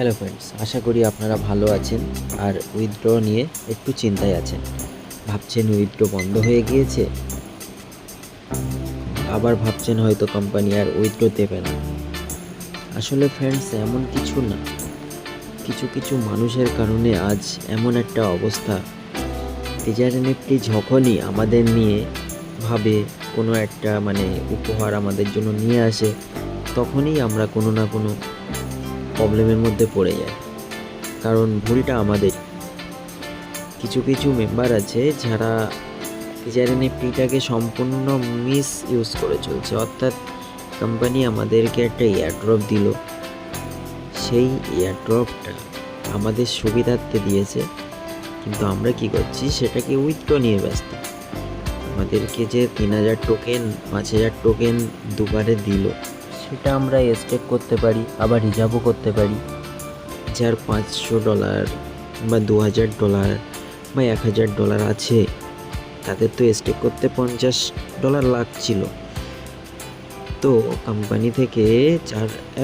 Hello friends, আশা করি আপনারা ভালো আছেন আর উইথড্র নিয়ে একটু চিন্তায় আছেন। ভাবছেন উইথড্র বন্ধ হয়ে গিয়েছে, আবার ভাবছেন হয়তো কোম্পানি আর উইথড্র দেবে না। আসলে ফ্রেন্ডস, এমন কিছু না। কিছু কিছু মানুষের কারণে আজ এমন একটা অবস্থা। টিজার এনএফটি যখনই আমাদের নিয়ে ভাবে, কোনো একটা উপহার আমাদের জন্য নিয়ে আসে, তখনই আমরা কোনো না কোনো প্রবলেমের মধ্যে পড়ে যাই। কারণ ভুলটা আমাদের। কিছু কিছু মেম্বার আছে যারা টিজার এনএফটিটাকে সম্পূর্ণ মিস ইউজ করে চলছে। অর্থাৎ কোম্পানি আমাদেরকে একটা এয়ারড্রপ দিল, সেই এয়ারড্রপটা আমাদের সুবিধার্থে দিয়েছে, কিন্তু আমরা কি করছি, সেটাকে উইথড্র নিয়ে ব্যস্ত। আমাদেরকে যে 3000 টোকেন 5000 টোকেন দুবারে দিল, সেটা আমরা স্টেক করতে পারি, আবার রিজার্ভও করতে পারি। যার $500 বা $2000 বা $1000 আছে, তাদের তো স্টেক করতে $50 লাগছিল। তো কোম্পানি থেকে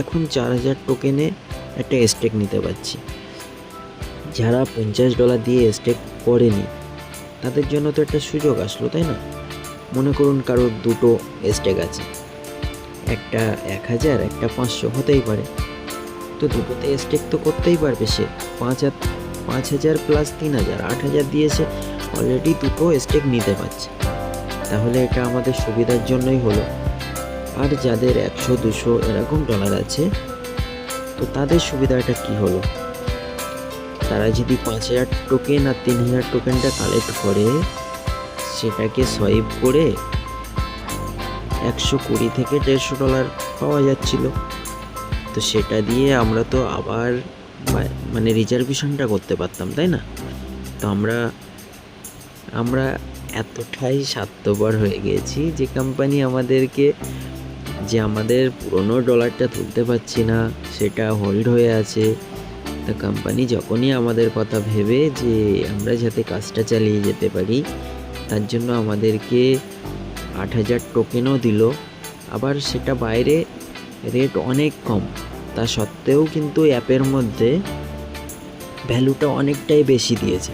এখন 4000 টোকেনে একটা স্টেক নিতে পারছি। যারা $50 দিয়ে স্টেক করেনি, তাদের জন্য তো একটা সুযোগ আসলো, তাই না? মনে করুন কারোর দুটো স্টেক আছে, একটা 1000, একটা 500 হতেই পারে। তো দুটোতে স্টেক তো করতেই পারবে সে। 5000 প্লাস 3000, 8000 দিয়েছে, অলরেডি দুটো স্টেক নিতে পারছে। তাহলে এটা আমাদের সুবিধার জন্যই হলো। আর যাদের 100, 200 এরকম ডলার আছে, তো তাদের সুবিধাটা কি হলো? তারা যদি 5000 টোকেন আর 3000 টোকেনটা কালেক্ট করে, সেটাকে সোয়াইপ করে $120 থেকে $150 পাওয়া যাচ্ছিল। তো সেটা দিয়ে আমরা তো আবার রিজার্ভেশনটা করতে পারতাম, তাই না? তো আমরা এতটাই স্বার্থপর হয়ে গেছি যে কোম্পানি আমাদেরকে, যে আমাদের পুরনো ডলারটা তুলতে পারছি না, সেটা হোল্ড হয়ে আছে। তা কোম্পানি যখনই আমাদের কথা ভেবে যে আমরা যাতে কাজটা চালিয়ে যেতে পারি, তার জন্য আমাদেরকে 8000 টোকেনও দিল। আবার সেটা বাইরে রেট অনেক কম, তা সত্ত্বেও কিন্তু অ্যাপের মধ্যে ভ্যালুটা অনেকটাই বেশি দিয়েছে।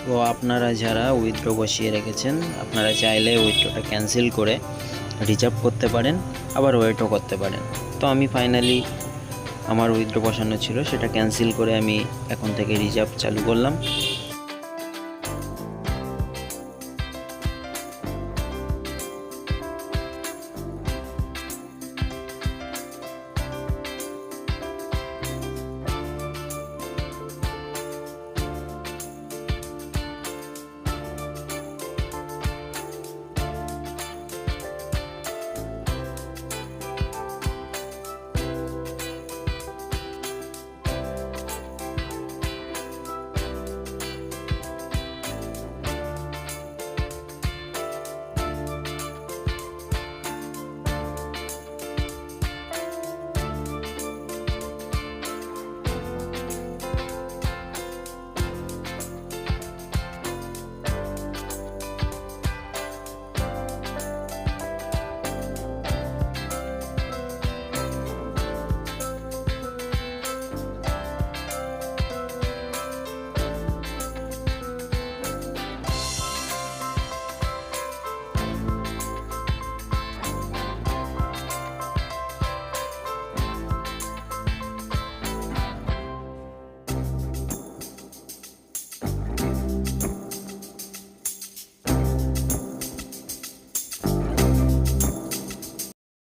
তো আপনারা যারা উইথড্র বসিয়ে রেখেছেন, আপনারা চাইলে উইথড্রটা ক্যান্সেল করে রিজার্ভ করতে পারেন, আবার ওয়েটও করতে পারেন। তো আমি ফাইনালি আমার উইথড্র বসানো ছিল, সেটা ক্যান্সেল করে আমি এখন থেকে রিজার্ভ চালু করলাম।